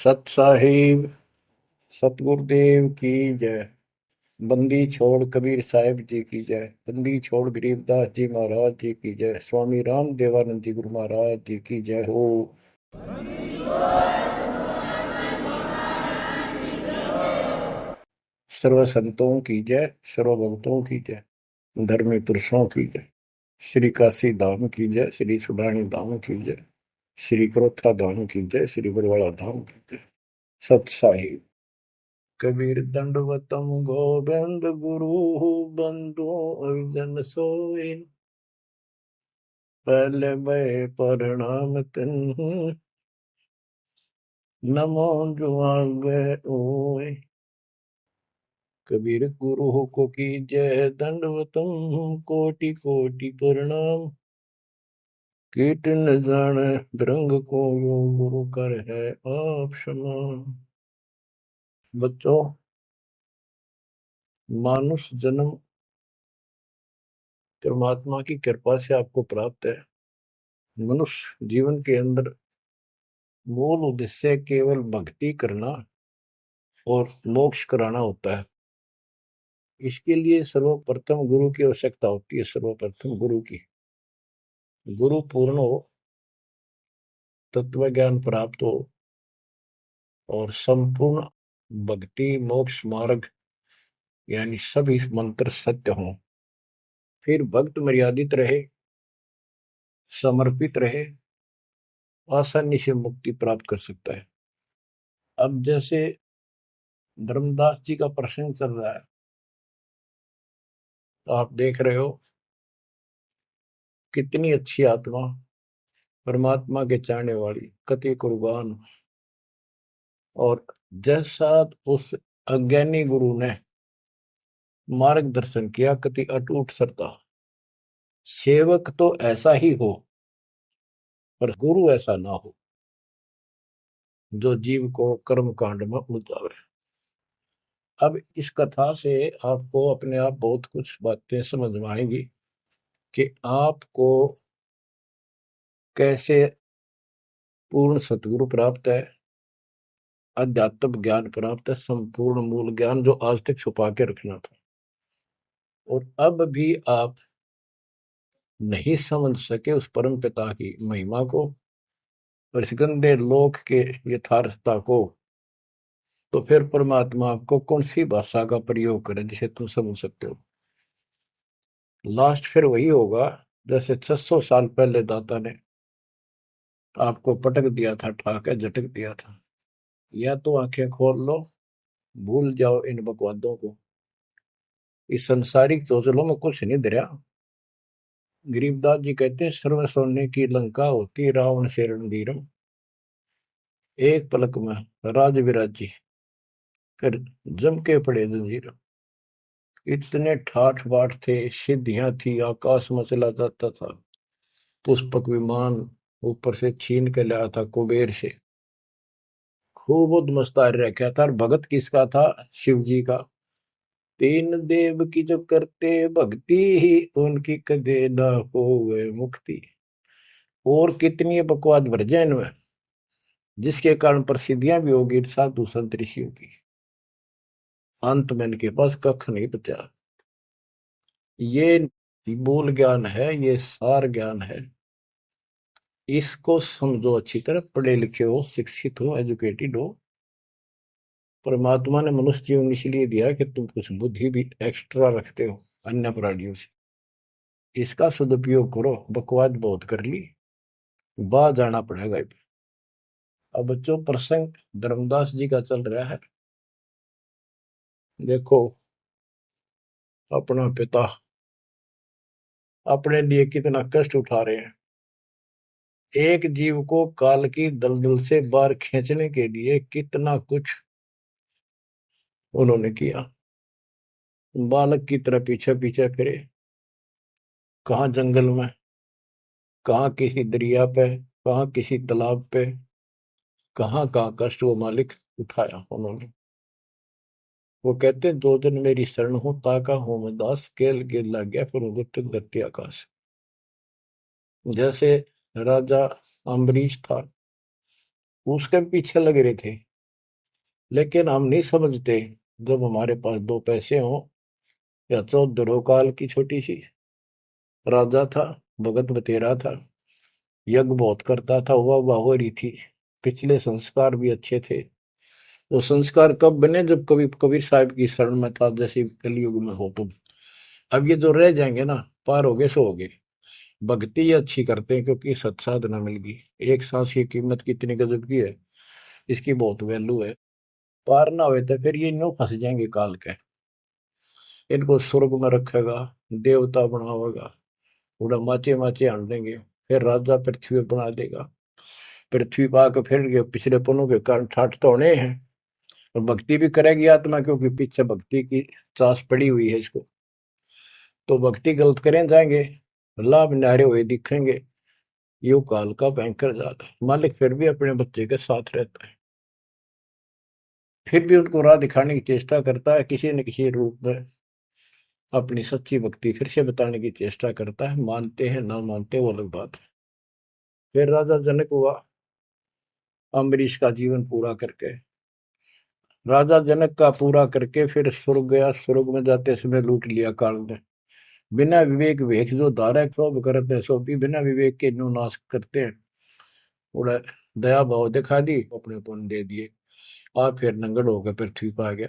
सत साहिब सतगुरुदेव की जय। बंदी छोड़ कबीर साहिब जी की जय। बंदी छोड़ गरीबदास जी महाराज जी की जय। स्वामी राम देवानंद जी गुरु महाराज जी की जय हो। सर्व संतों की जय, सर्व भक्तों की जय, धर्मी पुरुषों की जय। श्री काशी धाम की जय, श्री सुडानी धाम की जय, श्री क्रोथा धाम की जय, श्री बरवाड़ा धाम की जय। सत साहिब कबीर दंडवतम गोविंद गुरु बंधु अर्जन सोए। पहले मैं प्रणाम तिन नमो जुआगे ओए। कबीर गुरु को की जय, दंडवतम कोटि कोटि प्रणाम। कीट न जाने रंग को यो गुरु कर है आप समान। बच्चों, मानुष जन्म परमात्मा की कृपा से आपको प्राप्त है। मनुष्य जीवन के अंदर मूल उद्देश्य केवल भक्ति करना और मोक्ष कराना होता है। इसके लिए सर्वप्रथम गुरु की आवश्यकता होती है। सर्वप्रथम गुरु की, गुरु पूर्ण हो, तत्व ज्ञान प्राप्त हो और संपूर्ण भक्ति मोक्ष मार्ग यानी सभी मंत्र सत्य हों, फिर भक्त मर्यादित रहे, समर्पित रहे, आसानी से मुक्ति प्राप्त कर सकता है। अब जैसे धर्मदास जी का प्रसंग चल रहा है, तो आप देख रहे हो कितनी अच्छी आत्मा, परमात्मा के चाहने वाली, कति कुर्बान। और जैसा उस अज्ञानी गुरु ने मार्गदर्शन किया, कति अटूट श्रद्धा। सेवक तो ऐसा ही हो, पर गुरु ऐसा ना हो जो जीव को कर्म कांड में उलझावे। अब इस कथा से आपको अपने आप बहुत कुछ बातें समझ में आएंगी कि आपको कैसे पूर्ण सतगुरु प्राप्त है, अध्यात्म ज्ञान प्राप्त है, संपूर्ण मूल ज्ञान जो आज तक छुपा के रखना था। और अब भी आप नहीं समझ सके उस परम पिता की महिमा को और इस गंदे लोक के यथार्थता को, तो फिर परमात्मा आपको कौन सी भाषा का प्रयोग करे जिसे तुम समझ सकते हो। लास्ट फिर वही होगा जैसे 600 साल पहले दाता ने आपको पटक दिया था, ठाके झटक दिया था। या तो आंखें खोल लो, भूल जाओ इन बकवादों को। इस संसारिक चोचलों में कुछ नहीं धरा। गरीबदास जी कहते हैं, सर्व सोने की लंका होती रावण से रणधीरम। एक पलक में राज विराजी, फिर जम के पड़े जंजीर। इतने ठाठ बाट थे, सिद्धियां थी, आकाश में चला जाता था। पुष्पक विमान ऊपर से छीन के लाया था कुबेर से। खूब उद्मस्तार रखा था। और भगत किसका था? शिव जी का। तीन देव की जो करते भक्ति ही उनकी कदे न होवे मुक्ति। और कितनी बकवाद भर जाए इनमें, जिसके कारण प्रसिद्धियां भी होगी साधु संत ऋषियों की। अंत में इनके पास कख नहीं बचा। ये मूल ज्ञान है, ये सार ज्ञान है। इसको समझो अच्छी तरह, पढ़े लिखे हो, शिक्षित हो, एजुकेटेड हो। परमात्मा ने मनुष्य जीवन इसलिए दिया कि तुम कुछ बुद्धि भी एक्स्ट्रा रखते हो अन्य प्राणियों से। इसका सदुपयोग करो। बकवाद बहुत कर ली, बाहर जाना पड़ेगा। अब बच्चों, प्रसंग धर्मदास जी का चल रहा है। देखो, अपना पिता अपने लिए कितना कष्ट उठा रहे हैं। एक जीव को काल की दलदल से बाहर खींचने के लिए कितना कुछ उन्होंने किया। बालक की तरह पीछे पीछे फिरे, कहाँ जंगल में, कहाँ किसी दरिया पे, कहाँ किसी तालाब पे, कहाँ कहाँ कष्ट वो मालिक उठाया उन्होंने। वो कहते हैं, दो दिन मेरी शरण हो, ताका हूं मैं दास, केल गिर लग गया फिर गुप्त धरती आकाश। जैसे राजा अम्बरीश था, उसके पीछे लग रहे थे लेकिन हम नहीं समझते, जब हमारे पास दो पैसे हों या 14 काल की छोटी सी राजा था, भगत बतेरा था, यज्ञ बहुत करता था, वाह हो रही थी, पिछले संस्कार भी अच्छे थे। वो संस्कार कब बने? जब कभी कबीर साहब की शरण में था, जैसे कलयुग में हो तुम। अब ये जो रह जाएंगे ना, पार हो गए सो हो गए। भक्ति ये अच्छी करते हैं क्योंकि सत्साधना मिल गई। एक सांस की कीमत कितनी गजब की है, इसकी बहुत वैल्यू है। पार ना हुए तो फिर ये नो फंस जाएंगे काल के। इनको स्वर्ग में रखेगा, देवता बनावेगा, उड़ा माचे माचे आन देंगे, फिर राजा पृथ्वी पर बना देगा। पृथ्वी पर आकर फिर ये पिछले पुण्यों के कारण ठाठ तो होने हैं। और भक्ति भी करेगी आत्मा, क्योंकि पीछे भक्ति की चास पड़ी हुई है इसको। तो भक्ति गलत करें जाएंगे, लाभ नारे हुए दिखेंगे। यो काल का भयंकर जाल है। मालिक फिर भी अपने बच्चे के साथ रहता है, फिर भी उनको राह दिखाने की चेष्टा करता है, किसी न किसी रूप में अपनी सच्ची भक्ति फिर से बताने की चेष्टा करता है। मानते हैं ना मानते वो अलग बात है। फिर राजा जनक हुआ अम्बरीश का जीवन पूरा करके, राजा जनक का पूरा करके फिर स्वर्ग गया। स्वर्ग में जाते समय लूट लिया काल ने। बिना विवेक वेख जो धारा सब करते सो भी बिना विवेक के न्यू नाश करते हैं। उड़ा दया भाव दिखा दी, अपने पुण्य दे दिए, और फिर नंगड़ होकर पृथ्वी पर आ गया।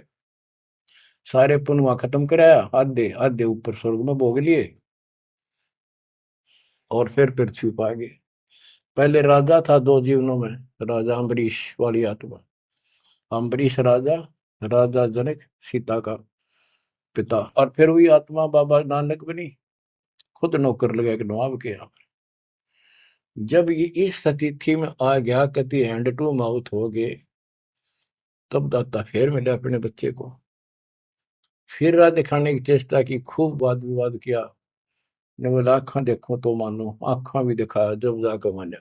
सारे पुण्य वहां खत्म कराया, आधे आधे ऊपर स्वर्ग में भोग लिए, और फिर पृथ्वी पर आ गए। पहले राजा था दो जीवनों में, राजा अम्बरीश वाली आत्मा। अम्बरीश राजा, राजा जनक सीता का पिता। और फिर हुई आत्मा बाबा नानक बनी, खुद नौकर लगा के नवाब के यहाँ। जब ये इस स्थिति में आ गया, कति हैंड टू माउथ हो गए, तब दाता फिर मिले अपने बच्चे को। फिर राह दिखाने की चेष्टा की, खूब वाद विवाद किया। ने बोला आंखा देखो तो मानो, आंखा भी दिखाया, जब जाकर माना।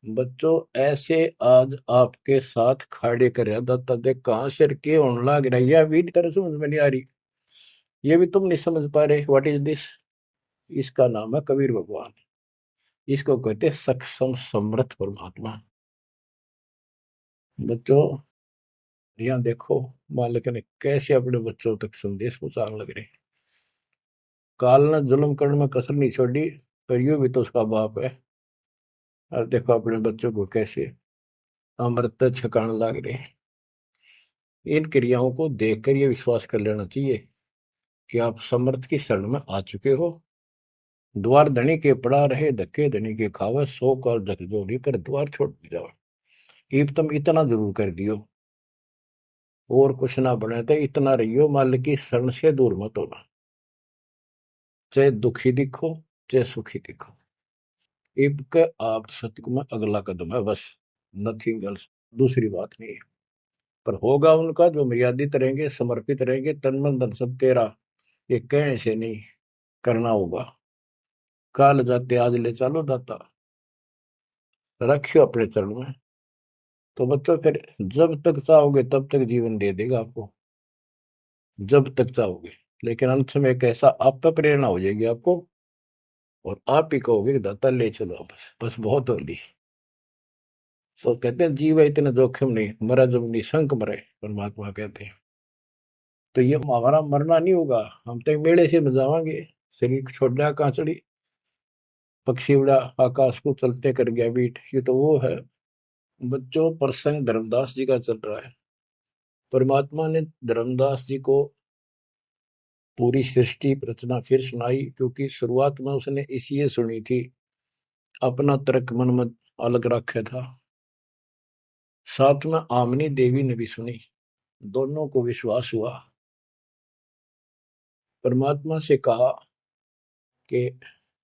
बच्चों ऐसे आज आपके साथ खड़े कर दाता देख कहां सिर के होने लग रहा है, यह भी तरह समझ में नहीं आ रही, ये भी तुम नहीं समझ पा रहे। What is this? इसका नाम है कबीर भगवान। इसको कहते हैं सक्षम समर्थ परमात्मा। बच्चों यहाँ देखो, मालिक ने कैसे अपने बच्चों तक संदेश पहुंचाने लग रहे। काल ने जुल्म करने में कसर नहीं छोड़ी, पर यूं भी तो उसका बाप है। और देखो अपने बच्चों को कैसे अमृत छकाने लग रहे हैं। इन क्रियाओं को देखकर ये विश्वास कर लेना चाहिए कि आप समर्थ की शरण में आ चुके हो। द्वार धनी के पड़ा रहे, धक्के धनी के खावे, 100 काल झकझोरी पर द्वार छोड़ जाओ। ईब तुम इतना जरूर कर दियो, और कुछ ना बने तो इतना रहियो, मालिक की शरण से दूर मत होना। चाहे दुखी दिखो, चाहे सुखी दिखो, ईब के आप सत्य में अगला कदम है बस, नथिंग एल्स। दूसरी बात नहीं है। पर होगा उनका जो मर्यादित रहेंगे, समर्पित रहेंगे, तन मन धन सब तेरा, ये कहने से नहीं, करना होगा। काल जाते आज ले चलो दाता, रखियो अपने चरण में। तो बच्चों फिर जब तक चाहोगे तब तक जीवन दे देगा आपको, जब तक चाहोगे। लेकिन अंत में एक ऐसा आप पर प्रेरणा हो जाएगी आपको, और आप ही कहोगे कि दाता ले चलो, बस बस बहुत हो ली। तो कहते हैं जीव है इतने जोखिम नहीं, मरा जब निशंक मरे, परमात्मा कहते हैं। तो ये हमारा मरना नहीं होगा, हम तो मेले से बजावांगे। शरीर छोड़ा कांचड़ी, पक्षी उड़ा आकाश को चलते कर गया बीट, ये तो वो है। बच्चों प्रसंग धर्मदास जी का चल रहा है। परमात्मा ने धर्मदास जी को पूरी सृष्टि रचना फिर सुनाई, क्योंकि शुरुआत में उसने इसलिए सुनी थी, अपना तर्क मन में अलग रखा था। साथ में आमनी देवी ने भी सुनी, दोनों को विश्वास हुआ। परमात्मा से कहा कि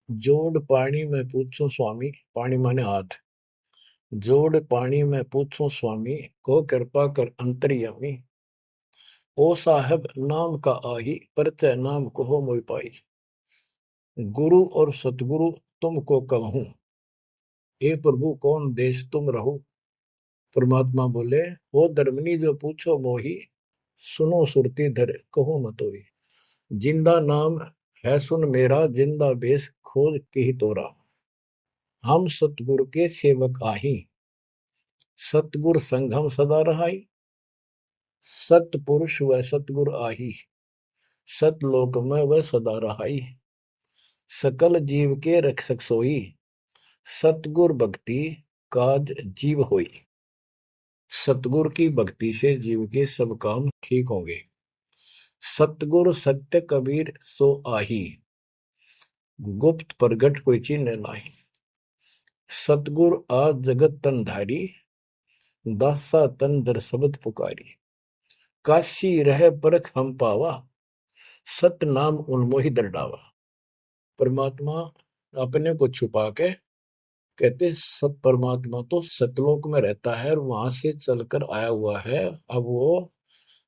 जोड़ पानी में पूछो स्वामी, पानी माने हाथ, जोड़ पानी में पूछो स्वामी, को कृपा कर अंतर्यामी, ओ साहब नाम का आही, परचय नाम कहो मोहि पाई, गुरु और सतगुरु तुमको कहूं, हे प्रभु कौन देश तुम रहो। परमात्मा बोले, हो धर्मनी जो पूछो मोही, सुनो सुरती धर कहो मतोई, जिंदा नाम है सुन मेरा, जिंदा बेस खोज के ही तोरा, हम सतगुरु के सेवक आही, सतगुर संग हम सदा रहाई, सतपुरुष व सतगुर आही, सतलोक में वह सदा रहाई। सकल जीव के रक्षक सोई, सतगुर भक्ति काज जीव होई। सतगुर की भक्ति से जीव के सब काम ठीक होंगे। सतगुर सत्य कबीर सो आही, गुप्त प्रगट कोई चिन्ह नाही। सतगुर आज जगत तन धारी, दासा तन दर शब्द पुकारी। काशी रह परख हम पावा, सत नाम उन्मोहि दर डावा। परमात्मा अपने को छुपा के कहते सत परमात्मा तो सतलोक में रहता है और वहां से चलकर आया हुआ है। अब वो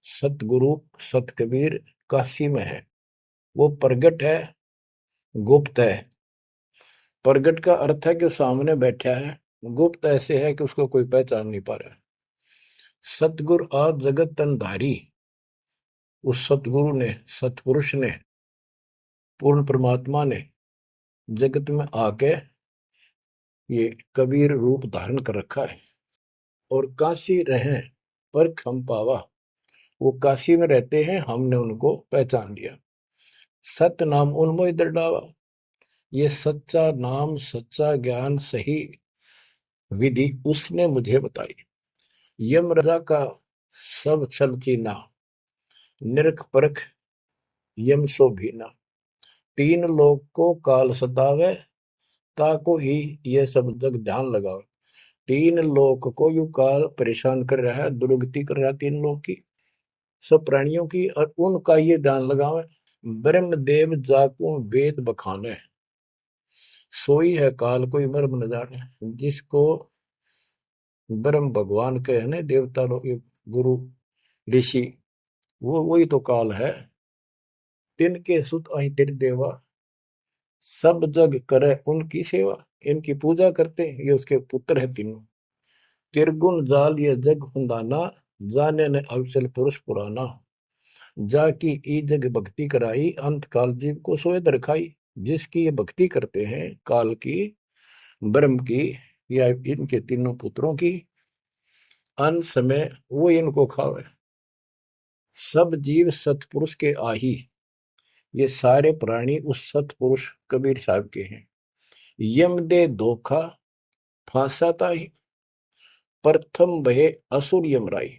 सतगुरु सत कबीर काशी में है। वो प्रगट है, गुप्त है। प्रगट का अर्थ है कि सामने बैठा है, गुप्त ऐसे है कि उसको कोई पहचान नहीं पा रहा। सतगुरु आज जगत तन धारी, उस सतगुरु ने, सतपुरुष ने, पूर्ण परमात्मा ने जगत में आके ये कबीर रूप धारण कर रखा है। और काशी रहे पर हम पावा, वो काशी में रहते हैं, हमने उनको पहचान लिया। सत नाम उन्मोहि दर डावा, ये सच्चा नाम, सच्चा ज्ञान, सही विधि उसने मुझे बताई। यम राजा का सब छल चीना, निरख परख यम सो भीना। तीन लोग को काल सतावे, ताको ही ये सब जग ध्यान लगाओ। तीन लोग को यू काल परेशान कर रहा है, दुर्गति कर रहा है तीन लोग की, सब प्राणियों की, और उनका ये ध्यान लगावे। ब्रह्म देव जाको वेद बखाने, सोई है काल कोई मर्म न जाने। जिसको ब्रह्म भगवान के है ना, देवता लोग, गुरु ऋषि, वो वही तो काल है। तिनके सुत अहि तिर देवा, सब जग करे उनकी सेवा। इनकी पूजा करते, ये उसके पुत्र है तीनों। तिरगुण जाल ये जग हुंदाना, जाने ने अवसल पुरुष पुराना। जाकी ई जग भक्ति कराई, अंत काल जीव को सोए दरखाई। जिसकी ये भक्ति करते हैं काल की, ब्रह्म की, या इनके तीनों पुत्रों की, अंत समय वो इनको खावे। सब जीव सतपुरुष के आही, ये सारे प्राणी उस सतपुरुष कबीर साहब के हैं। यम दे धोखा फांसाता ही, प्रथम बहे असुर यमराई।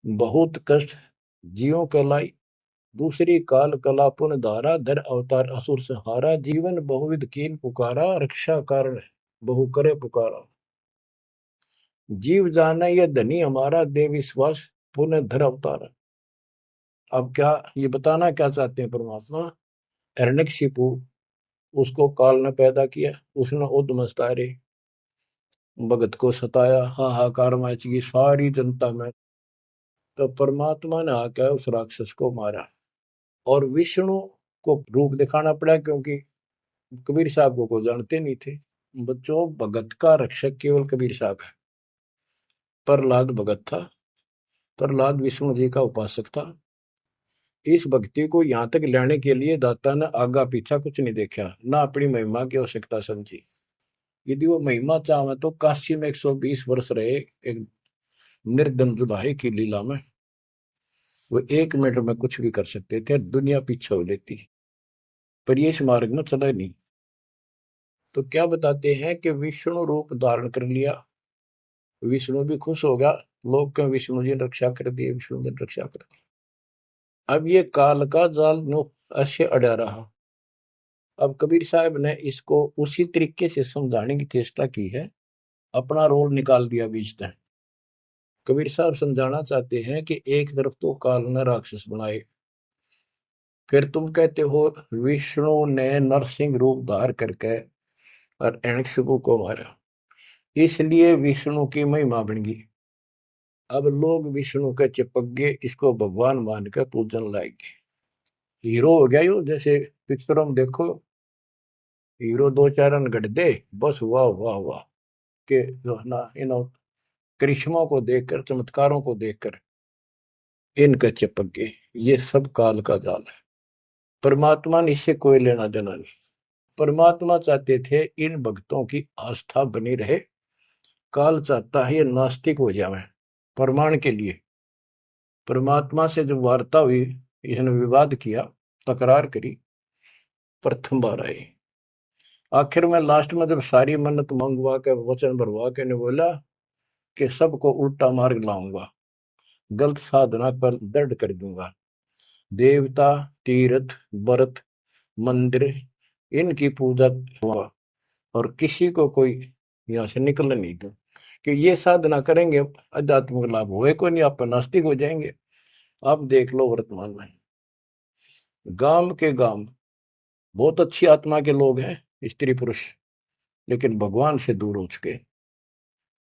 बहुत कष्ट जीवों के लाई, दूसरी काल कला पुन धारा। धर अवतार असुर संहारा, जीवन बहुविध कीन पुकारा। रक्षा कारण बहु करे पुकारा। जीव जाना ये धनी हमारा, दे विश्वास पुनः धर अवतारा। अब क्या ये बताना क्या चाहते हैं परमात्मा? हिरण्यकशिपु, उसको काल ने पैदा किया, उसने उद्मस्तारे भगत को सताया, हाहाकार मची सारी जनता में। तो परमात्मा ने आकर उस राक्षस को मारा और विष्णु को रूप दिखाना पड़ा, क्योंकि कबीर साहब को जानते नहीं थे। बच्चों, भगत का रक्षक केवल कबीर साहब है। प्रहलाद भगत था, प्रहलाद विष्णु जी का उपासक था। इस भक्ति को यहां तक लाने के लिए दाता ने आगा पीछा कुछ नहीं देखा, ना अपनी महिमा की आवश्यकता समझी। यदि वो महिमा चाहे तो काशी में 120 वर्ष रहे एक निर्धन जुलाहे की लीला में, वो 1 मिनट में कुछ भी कर सकते थे, दुनिया पीछे हो लेती, पर ये इस मार्ग में चला नहीं। तो क्या बताते हैं कि विष्णु रूप धारण कर लिया, विष्णु भी खुश होगा, लोग कहें विष्णु जी ने रक्षा कर दी, विष्णु जी ने रक्षा कर दी। अब ये काल का जाल नो ऐसे अड़ा रहा। अब कबीर साहब ने इसको उसी तरीके से समझाने की चेष्टा की है, अपना रोल निकाल दिया बीच में। कबीर साहब समझाना चाहते हैं कि एक तरफ तो काल ने राक्षस बनाए, फिर तुम कहते हो विष्णु ने नरसिंह रूप धार करके और हिरण्यकशिपु को मारा, इसलिए विष्णु की महिमा बन गई। अब लोग विष्णु के चिपक गए, इसको भगवान मान कर पूजन लाएंगे। हीरो हो गया यो, जैसे पिक्चरों में देखो हीरो 2-4 रन गढ़ दे, बस वाह वाह वाह के जो है ना, इन करिश्मों को देखकर, चमत्कारों को देखकर इनके चिपक गए। ये सब काल का जाल है, परमात्मा ने इससे कोई लेना देना नहीं। परमात्मा चाहते थे इन भक्तों की आस्था बनी रहे, काल चाहता है ये नास्तिक हो जाए प्रमाण के लिए। परमात्मा से जब वार्ता हुई, इसने विवाद किया, तकरार करी, प्रथम बार आई। आखिर में लास्ट में जब सारी मन्नत मंगवा के वचन भरवा के ने बोला कि सबको उल्टा मार्ग लाऊंगा, गलत साधना पर दृढ़ कर दूंगा, देवता, तीर्थ, व्रत, मंदिर, इनकी पूजा हुआ, और किसी को कोई यहाँ से निकलने नहीं दूं, कि ये साधना करेंगे आध्यात्मिक लाभ होए को नहीं, आप नास्तिक हो जाएंगे। आप देख लो वर्तमान में गांव के गांव बहुत अच्छी आत्मा के लोग हैं, स्त्री पुरुष, लेकिन भगवान से दूर हो चुके,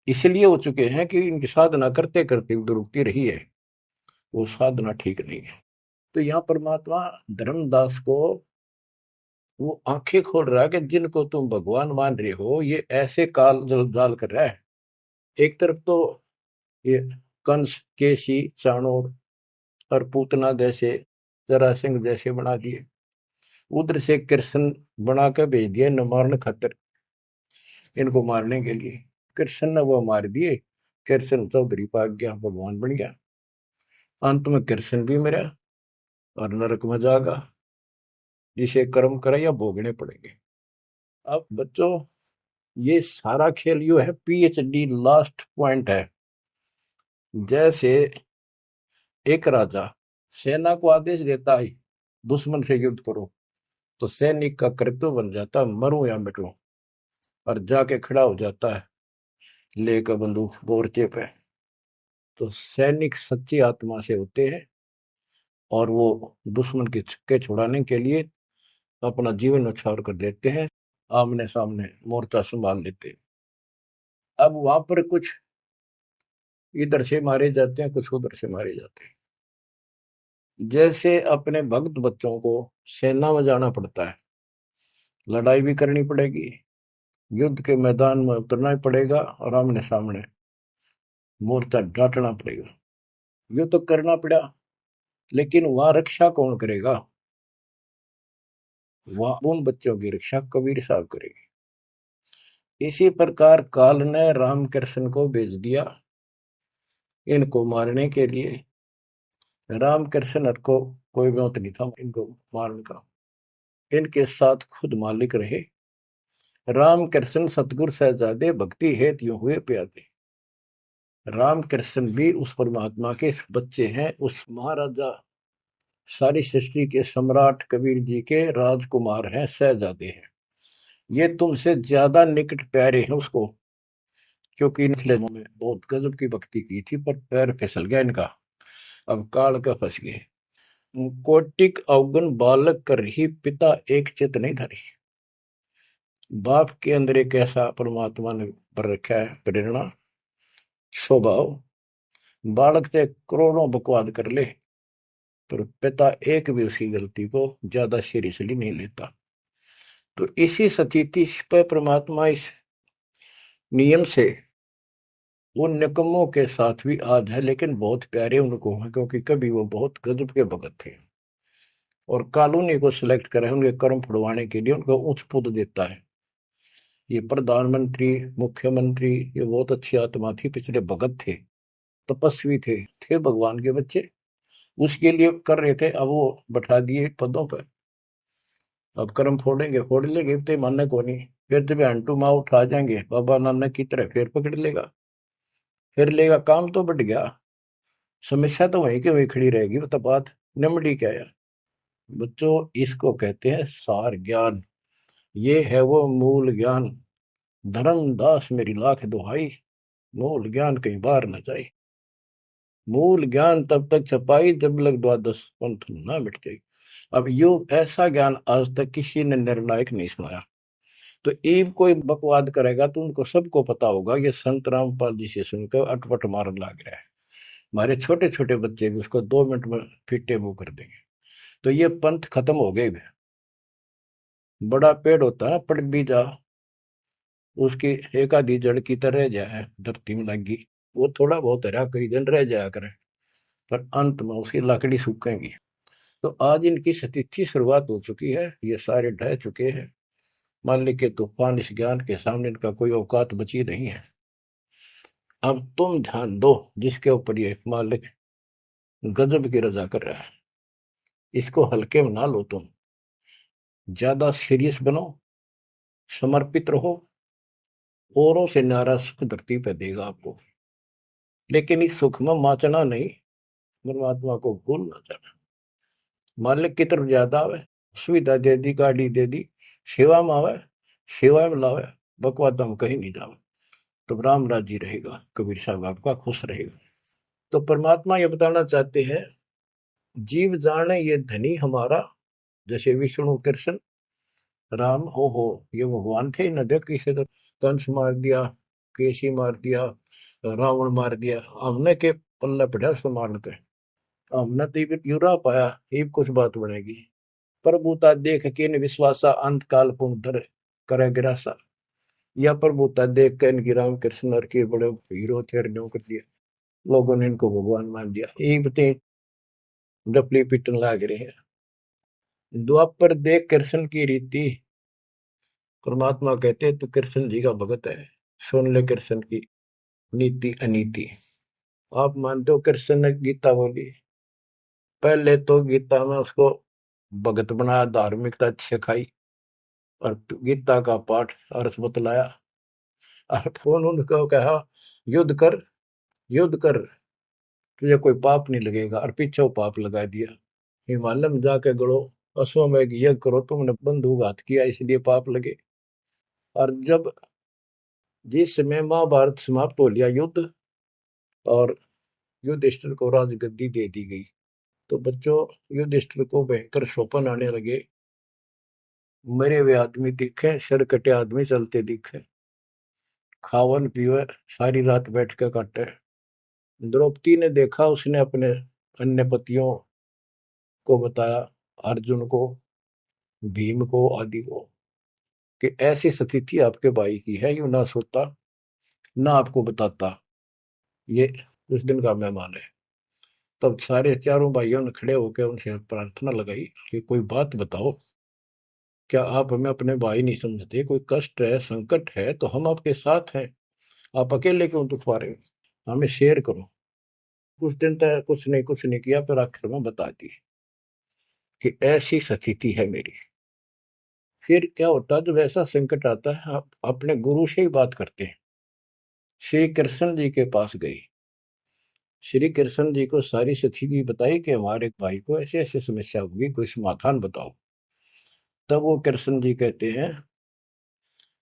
इसलिए हो चुके हैं कि इनकी साधना करते करते दुरुक्ति रही है, वो साधना ठीक नहीं है। तो यहाँ परमात्मा धर्मदास को वो आंखें खोल रहा है कि जिनको तुम भगवान मान रहे हो ये ऐसे काल जाल कर रहा है। एक तरफ तो ये कंस, केसी, चाणोर और पूतना जैसे, जरासिंह जैसे बना दिए, उधर से कृष्ण बना के भेज दिया न मारने खातर, इनको मारने के लिए। कृष्ण ने वो मार दिए, कृष्ण चौधरी पाक गया, भगवान बन गया। अंत में कृष्ण भी मरा और नरक में जागा, जिसे कर्म करे या भोगने पड़ेंगे। अब बच्चों ये सारा खेल यो है, PhD लास्ट पॉइंट है। जैसे एक राजा सेना को आदेश देता है दुश्मन से युद्ध करो, तो सैनिक का कर्तव्य बन जाता है मरूं या मिटूं, और जाके खड़ा हो जाता है लेकर बंदूक मोर्चे पे। तो सैनिक सच्ची आत्मा से होते हैं और वो दुश्मन के छक्के छुड़ाने के लिए अपना जीवन न्यौछावर कर देते हैं, आमने सामने मोर्चा संभाल लेते हैं। अब वहां पर कुछ इधर से मारे जाते हैं, कुछ उधर से मारे जाते हैं। जैसे अपने भक्त बच्चों को सेना में जाना पड़ता है, लड़ाई भी करनी पड़ेगी, युद्ध के मैदान में उतरना ही पड़ेगा और आमने सामने मोर्चा डांटना पड़ेगा। ये तो करना पड़ा, लेकिन वहां रक्षा कौन करेगा? वहां उन बच्चों की रक्षा कबीर साहब करेगी। इसी प्रकार काल ने रामकृष्ण को भेज दिया इनको मारने के लिए। रामकृष्ण को कोई मौत नहीं था इनको मारने का, इनके साथ खुद मालिक रहे। रामकृष्ण सतगुरु सहजादे भक्ति हेतु यूं हुए प्यादे। रामकृष्ण भी उस परमात्मा के बच्चे हैं, उस महाराजा सारी सृष्टि के सम्राट कबीर जी के राजकुमार हैं, सहजादे हैं। ये तुमसे ज्यादा निकट प्यारे हैं उसको, क्योंकि पिछले में बहुत गजब की भक्ति की थी, पर पैर फिसल गया इनका, अब काल का फंस गए। कोटिक अवगुण बालक कर ही पिता एक चित नहीं धरी। बाप के अंदर एक ऐसा परमात्मा ने पर रखा है प्रेरणा, स्वभाव, बालक से करोड़ों बकवाद कर ले पर पिता एक भी उसकी गलती को ज्यादा सीरियसली नहीं लेता। तो इसी स्थिति पर परमात्मा इस नियम से उन निकमों के साथ भी आज है, लेकिन बहुत प्यारे उनको हैं, क्योंकि कभी वो बहुत गजब के भगत थे और कॉलोनी को सिलेक्ट करे उनके कर्म फुड़वाने के लिए, उनको उच्च पद देता है। ये प्रधानमंत्री, मुख्यमंत्री, ये बहुत अच्छी आत्मा थी, पिछले भगत थे, तपस्वी थे भगवान के बच्चे, उसके लिए कर रहे थे। अब वो बैठा दिए पदों पर, अब कर्म फोड़ेंगे, फोड़ लेंगे, तो मानने को नहीं। फिर जब हंटू माँ उठा जाएंगे बाबा नानक की तरह, फिर पकड़ लेगा, फिर लेगा। काम तो बढ़ गया, समस्या तो वहीं की वहीं खड़ी रहेगी। तो बात निमड़ी क्या है बच्चों, इसको कहते हैं सार ज्ञान। ये है वो मूल ज्ञान। धर्मदास मेरी लाख दुहाई, मूल ज्ञान कहीं बाहर न जाए। मूल ज्ञान तब तक छपाई जब लग द्वादश पंथ ना मिट जाए। अब यो ऐसा ज्ञान आज तक किसी ने निर्णायक नहीं सुनाया। तो एक कोई बकवाद करेगा तो उनको सबको पता होगा ये संत रामपाल जी से सुनकर अटपट मारन लग रहा है। हमारे छोटे छोटे बच्चे भी उसको 2 मिनट में फिटे मुंह कर देंगे। तो ये पंथ खत्म हो गए। बड़ा पेड़ होता है पड़ भी जा, उसकी एक आधी जड़ की तरह जाए धरती में लगी, वो थोड़ा बहुत हरा कई दिन रह जाया करे, पर अंत में उसकी लकड़ी सूखेगी। तो आज इनकी स्थिति शुरुआत हो चुकी है, ये सारे ढह चुके हैं। मालिक के तूफान इस ज्ञान के सामने इनका कोई औकात बची नहीं है। अब तुम ध्यान दो जिसके ऊपर ये मालिक गजब की रजा कर रहा है। इसको हल्के में ना लो, तुम ज्यादा सीरियस बनो, समर्पित रहो। औरों से न्यारा सुख धरती पे देगा आपको, लेकिन इस सुख में माचना नहीं, परमात्मा को भूल ना जाना। मालिक की तरफ ज्यादा आवे, सुविधा दे दी, गाड़ी दे दी, सेवा में आवे, सेवा में लावे, बकवाद हम कहीं नहीं जावे, तो राम राजी रहेगा, कबीर साहब आपका खुश रहेगा। तो परमात्मा ये बताना चाहते हैं, जीव जाने ये धनी हमारा, जैसे विष्णु कृष्ण राम हो ये भगवान थे न, देख किसे तो कंस मार दिया, केसी मार दिया, रावण मार दिया, हमने के पल्ला पड़ा उसको मारते, हमने तो ये यूरा पाया, ये कुछ बात बनेगी। प्रभुता देख के इन विश्वासा, अंत काल पुनः करे गिरासा। या प्रभुता देख के इनकी राम कृष्ण और के बड़े हीरो थे, अर्जुन कर दिया, लोगों ने इनको भगवान मान दिया। ये बते डपली पिटन लाग रहे हैं। द्वापर देख कृष्ण की रीति, परमात्मा कहते तू कृष्ण जी का भगत है, सुन ले कृष्ण की नीति अनीति। आप मानते हो कृष्ण ने गीता बोली, पहले तो गीता में उसको भगत बनाया, धार्मिकता सिखाई, और गीता का पाठ अर्थ बतलाया, और फोन उनको कहा युद्ध कर, युद्ध कर, तुझे कोई पाप नहीं लगेगा, और पीछे वो पाप लगा दिया। हिमालय में जाके गड़ो, अश्वमेघ यज्ञ करो, तुमने बंधुघात किया इसलिए पाप लगे। और जब जिस समय महाभारत समाप्त हो लिया युद्ध, और युधिष्ठिर को राजगद्दी दे दी गई, तो बच्चों युधिष्ठिर को भयंकर स्वप्न आने लगे, मरे हुए आदमी दिखे, सिर कटे आदमी चलते दिखे, खावन पीवे, सारी रात बैठ के काटे। द्रौपदी ने देखा, उसने अपने अन्य पतियों को बताया, अर्जुन को, भीम को, आदि को, कि ऐसी स्थिति आपके भाई की है, यू ना सोता ना आपको बताता, ये उस दिन का मेहमान है। तब सारे चारों भाइयों ने खड़े होकर उनसे प्रार्थना लगाई कि कोई बात बताओ, क्या आप हमें अपने भाई नहीं समझते? कोई कष्ट है, संकट है तो हम आपके साथ हैं, आप अकेले क्यों दुख पा रहे हो? हमें शेयर करो। कुछ दिन तक कुछ नहीं किया, फिर आखिर में बता दी कि ऐसी स्थिति है मेरी। फिर क्या होता है, जब ऐसा संकट आता है, आप अपने गुरु से ही बात करते हैं। श्री कृष्ण जी के पास गई, श्री कृष्ण जी को सारी स्थिति बताई कि हमारे भाई को ऐसे ऐसे समस्या होगी, कोई समाधान बताओ। तब वो कृष्ण जी कहते हैं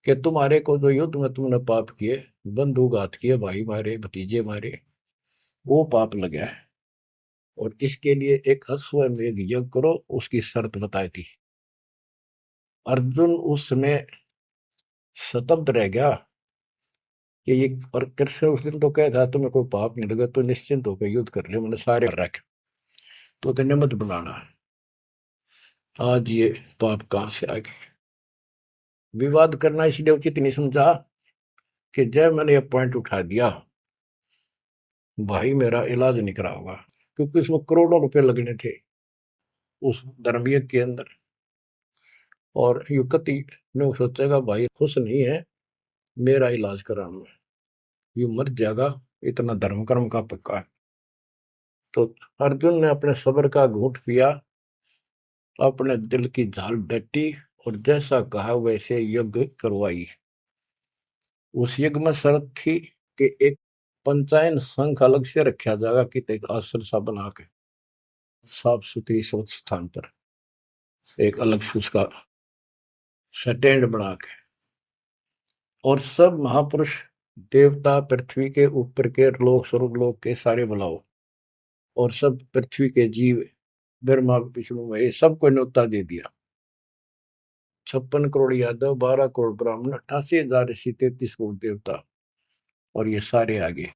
कि तुम्हारे को जो युद्ध में तुमने पाप किए, बंधुघात किए, भाई मारे, भतीजे मारे, वो पाप लगा है, और इसके लिए एक अश्वमेध यज्ञ करो, उसकी शर्त बताई थी। अर्जुन उस समय स्तब्ध रह गया कि ये, और कृष्ण उस दिन तो कह था तुम्हें कोई पाप नहीं लगा तो निश्चिंत होकर युद्ध कर ले, मैंने सारे रख, तो तेने मत बुलाना। आज ये पाप कहां से आ गए? विवाद करना इसलिए उचित नहीं समझा कि जब मैंने ये पॉइंट उठा दिया, भाई मेरा इलाज नहीं करा होगा, क्योंकि उसमें करोड़ों रुपए लगने थे उस धर्मयज्ञ के अंदर। और युवती ने सोचेगा भाई खुश नहीं है, मेरा इलाज कराना है, ये मर जाएगा, इतना धर्म कर्म का पक्का है। तो अर्जुन ने अपने सब्र का घूंट पिया, अपने दिल की झाल डटी, और जैसा कहा वैसे यज्ञ करवाई। उस यज्ञ में शर्त थी कि एक पंचायन संघ अलग से रखा जाएगा, कि एक आश्रम सा बना के साफ सुथरी स्वच्छ स्थान पर एक अलग से उसका स्टैंड बना के, और सब महापुरुष, देवता, पृथ्वी के ऊपर के लोक, स्वर्ग लोक के सारे बुलाओ, और सब पृथ्वी के जीव, ब्रह्मा विष्णु महेश, सबको न्योता दे दिया। 56 करोड़ यादव, 12 करोड़ ब्राह्मण, 88,000 ऋषि, 33 करोड़ देवता, और ये सारे आगे।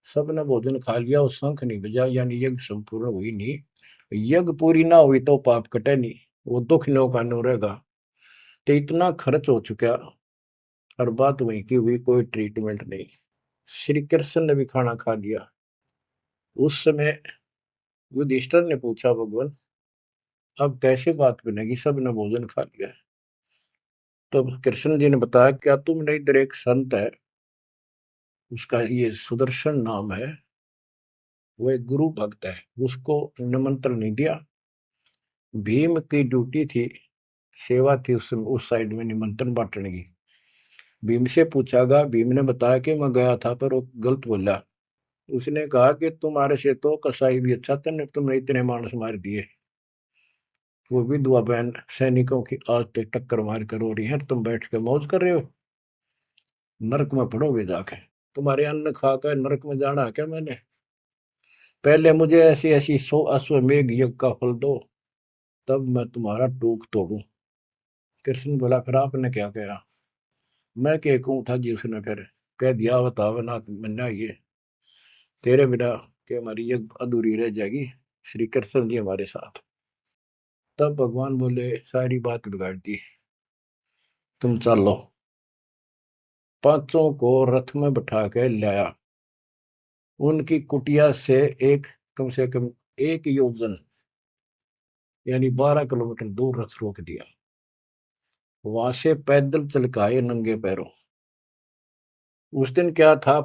सबने भोजन खा लिया, और शंख नहीं बजा, यानी यज्ञ संपूर्ण हुई नहीं। यज्ञ पूरी ना हुई तो पाप कटे नहीं, वो दुख नो का नो रहेगा। तो इतना खर्च हो चुका, और बात वही की हुई, कोई ट्रीटमेंट नहीं। श्री कृष्ण ने भी खाना खा लिया। उस समय युधिष्ठिर ने पूछा, भगवान अब कैसे बात बनेगी, सब ने भोजन खा लिया। तो कृष्ण जी ने बताया, क्या तुमने इधर एक संत है, उसका ये सुदर्शन नाम है, वो एक गुरु भक्त है, उसको निमंत्रण नहीं दिया। भीम की ड्यूटी थी, सेवा थी उस साइड में निमंत्रण बांटने की। भीम से पूछा गया, भीम ने बताया कि मैं गया था पर वो गलत बोला। उसने कहा कि तुम्हारे से तो कसाई भी अच्छा था, तुमने इतने मानस मार दिए। वो विधवा बहन सैनिकों की आज तक टक्कर मार कर हो रही है, तुम बैठ के मौज कर रहे हो, नरक में पड़ोगे जाके। तुम्हारे अन्न खाकर नरक में जाना है क्या मैंने? पहले मुझे ऐसी ऐसी 100 अश्वमेघ यज्ञ का फल दो, तब मैं तुम्हारा टूक तोड़ू। कृष्ण बोला, फिर आपने क्या कहा? मैं क्या कहूँ था जी? उसने फिर कह दिया, बताओ ना मन्ना, ये तेरे बिना के हमारी यज्ञ अधूरी रह जाएगी, श्री कृष्ण जी हमारे साथ। तब भगवान बोले, सारी बात बिगाड़ दी, तुम चलो। पांचों को रथ में बैठा के लाया, उनकी कुटिया से एक, कम से कम 1 योजन यानी 12 किलोमीटर दूर रथ रोक दिया। वहां से पैदल चल के आए नंगे पैरों। उस दिन क्या था,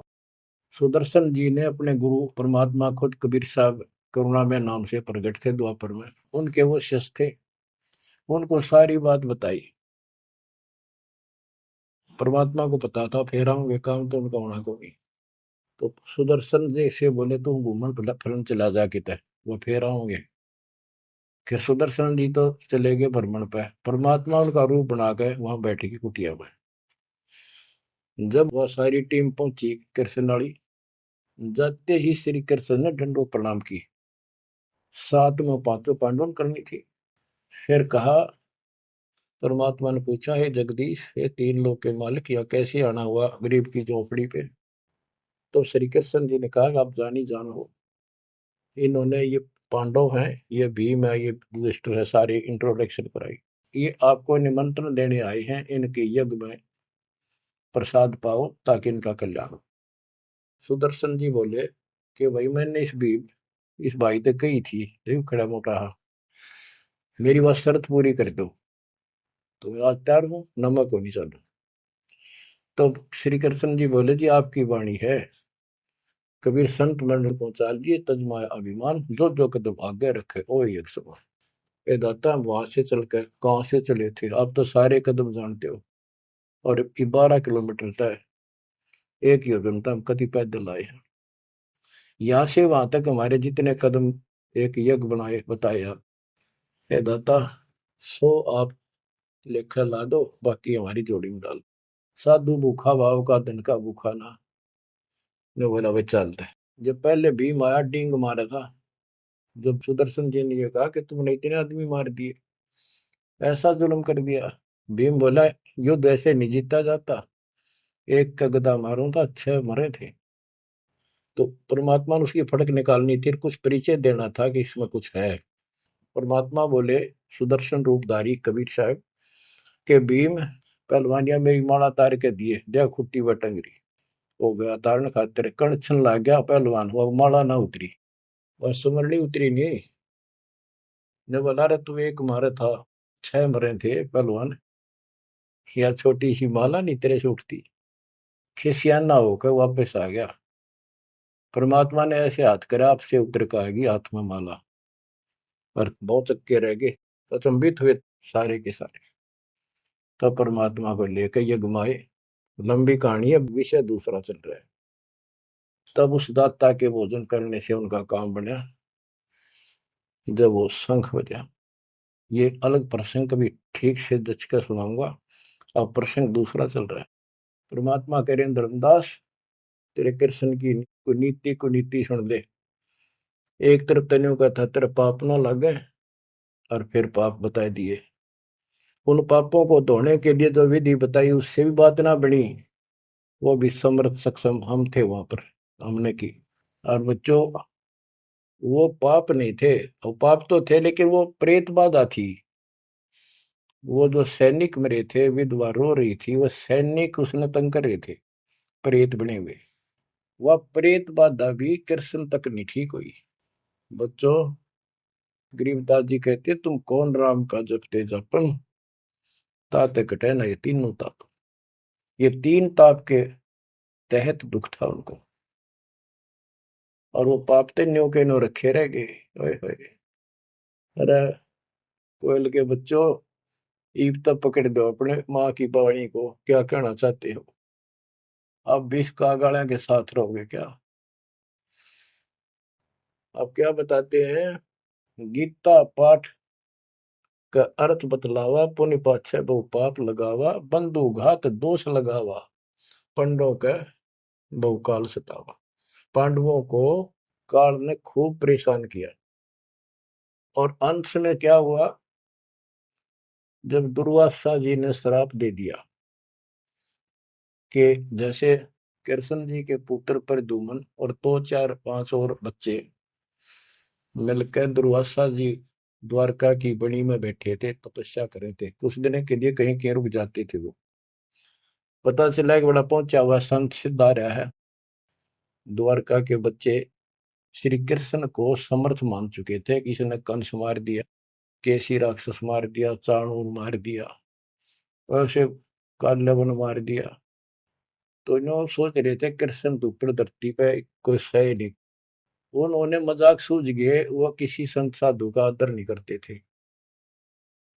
सुदर्शन जी ने अपने गुरु परमात्मा खुद कबीर साहब करुणा में नाम से प्रकट थे द्वापर में, उनके वो शिष्य थे, उनको सारी बात बताई। परमात्मा को पता था फेर आऊंगे काम तो उनका होना को नहीं। तो सुदर्शन जी से बोले, तुम घूमन फिरन चला जा किते, वो फेर आऊंगे। कि सुदर्शन जी तो चले गए भ्रमण पे, परमात्मा उनका रूप बना के वहां बैठेगी कुटिया में। जब वह सारी टीम पहुंची कृष्ण वाली, जाते ही श्री कृष्ण ने दंडो प्रणाम की। साथ में पांचों पांडवों करनी थी। फिर कहा, परमात्मा ने पूछा, हे जगदीश, हे तीन लोक के मालिक, यह कैसे आना हुआ गरीब की झोपड़ी पे? तो श्री कृष्ण जी ने कहा, आप जानी जान हो, इन्होंने ये पांडव हैं, ये भीम है, ये युधिष्ठिर है, सारी इंट्रोडक्शन कराई। ये आपको निमंत्रण देने आए हैं, इनके यज्ञ में प्रसाद पाओ ताकि इनका कल्याण हो। सुदर्शन जी बोले कि भाई मैंने इस भाई तक कही थी, देखो खड़ा मोटा, मेरी बात शर्त पूरी कर दो, तो मैं आज तैयार हूँ, नमक हो नहीं चालू। तो श्री कृष्ण जी बोले, जी आपकी वाणी है, कबीर संत मंडल पहुंचा दिए, तजमाया अभिमान, जो जो कदम आगे रखे ओ एक समान। ए दाता, हम वहां से चल कर कहाँ से चले थे, आप तो सारे कदम जानते हो, और 12 किलोमीटर तय, 1 योजन तक हम कभी पैदल आए हैं। यहाँ से वहां तक हमारे जितने कदम एक यज्ञ बनाए बताए आप, हे दाता, 100 आप लेखा ला दो, बाकी हमारी जोड़ी में डाल। साधु भूखा भाव का धन का भूखा ना, ने बोला भाई चलते हैं। जब पहले भीम आया डींग मारा था, जब सुदर्शन जी ने ये कहा कि तुमने इतने आदमी मार दिए, ऐसा जुल्म कर दिया। भीम बोला, युद्ध ऐसे नहीं जीता जाता, एक का गदा मारूं था 6 मरे थे। तो परमात्मा ने उसकी फड़क निकालनी थी, कुछ परिचय देना था कि इसमें कुछ है। परमात्मा बोले, सुदर्शन रूपधारी कबीर साहब के भीम, पहलवानिया मेरी माला तार के दिए, दे खुट्टी व टंगरी। हो गया तारण खातिर, कण छन लाग गया पहलवान, वो माला ना उतरी, वह सुमरनी उतरी नहीं। ने बोला, रे तू एक मारे था, 6 मरे थे पहलवान, या छोटी सी माला नहीं तेरे से उठती। खिसियाना होकर वापस आ गया। परमात्मा ने ऐसे हाथ करा, आपसे उतर कर आएगी हाथ में माला, और बहुत चक्के रह गए, अचंभित हुए सारे के सारे। तब परमात्मा को लेकर ये घुमाए। लंबी कहानी है, विषय दूसरा चल रहा है। तब उस दाता के भोजन करने से उनका काम बना, जब वो शंख बजा। ये अलग प्रसंग कभी ठीक से जच कर सुनाऊंगा, अब प्रसंग दूसरा चल रहा है। परमात्मा कह रहे, धर्मदास, तेरे कृष्ण की कुनीति सुन ले। एक तरफ तेने का था तेरे पाप ना लगे, और फिर पाप बताए दिए। उन पापों को धोने के लिए जो विधि बताई, उससे भी बात ना बनी, वो भी समर्थ सक्षम हम थे वहां पर, हमने की। और बच्चों, वो पाप नहीं थे, वो पाप तो थे लेकिन वो प्रेत बाधा थी। वो जो सैनिक मरे थे, विधवा रो रही थी, वो सैनिक उसने तंग कर रहे थे, प्रेत बने हुए। वह प्रेत बाधा भी कृष्ण तक नहीं ठीक हुई। बच्चों, गरीबदास जी कहते, तुम कौन राम का जपते जपन, ताते कटे ना ये तीनों ताप। ये 3 ताप के तहत दुख था उनको। और वो पाप ते न्यो के न्यो रखे रह गए। ओए होए। अरे कोयल के बच्चों, ईब तक पकड़ दो अपने माँ की वाणी को, क्या कहना चाहते हो? अब विष कागाड़ा के साथ रहोगे क्या? अब क्या बताते हैं? गीता पाठ का अर्थ बतलावा, पुण्य पाछे बहु पाप लगावा, बंधु घात दोष लगावा, पंडों के बहुकाल सतावा। पांडवों को काल ने खूब परेशान किया, और अंत में क्या हुआ? जब दुर्वासा जी ने श्राप दे दिया कि जैसे कृष्ण जी के पुत्र प्रद्युम्न और दो चार पांच और बच्चे मिलकर दुर्वासा जी द्वारका की बनी में बैठे थे, तपस्या कर रहे थे, कुछ दिन के लिए कहीं कहीं रुक जाते थे। वो पता चला कि बड़ा पहुंचा हुआ संत सिद्ध आ रहा है। द्वारका के बच्चे श्री कृष्ण को समर्थ मान चुके थे। किसी ने कंस मार दिया, केसी राक्षस मार दिया, चाणूर मार दिया, वैसे काल्यवन मार दिया। तो इन्होंने सोच रहे थे कृष्ण तो ऊपर धरती पे कोई सही नहीं। उन्होंने मजाक सूझ गए, वह किसी संत साधु का आदर नहीं करते थे,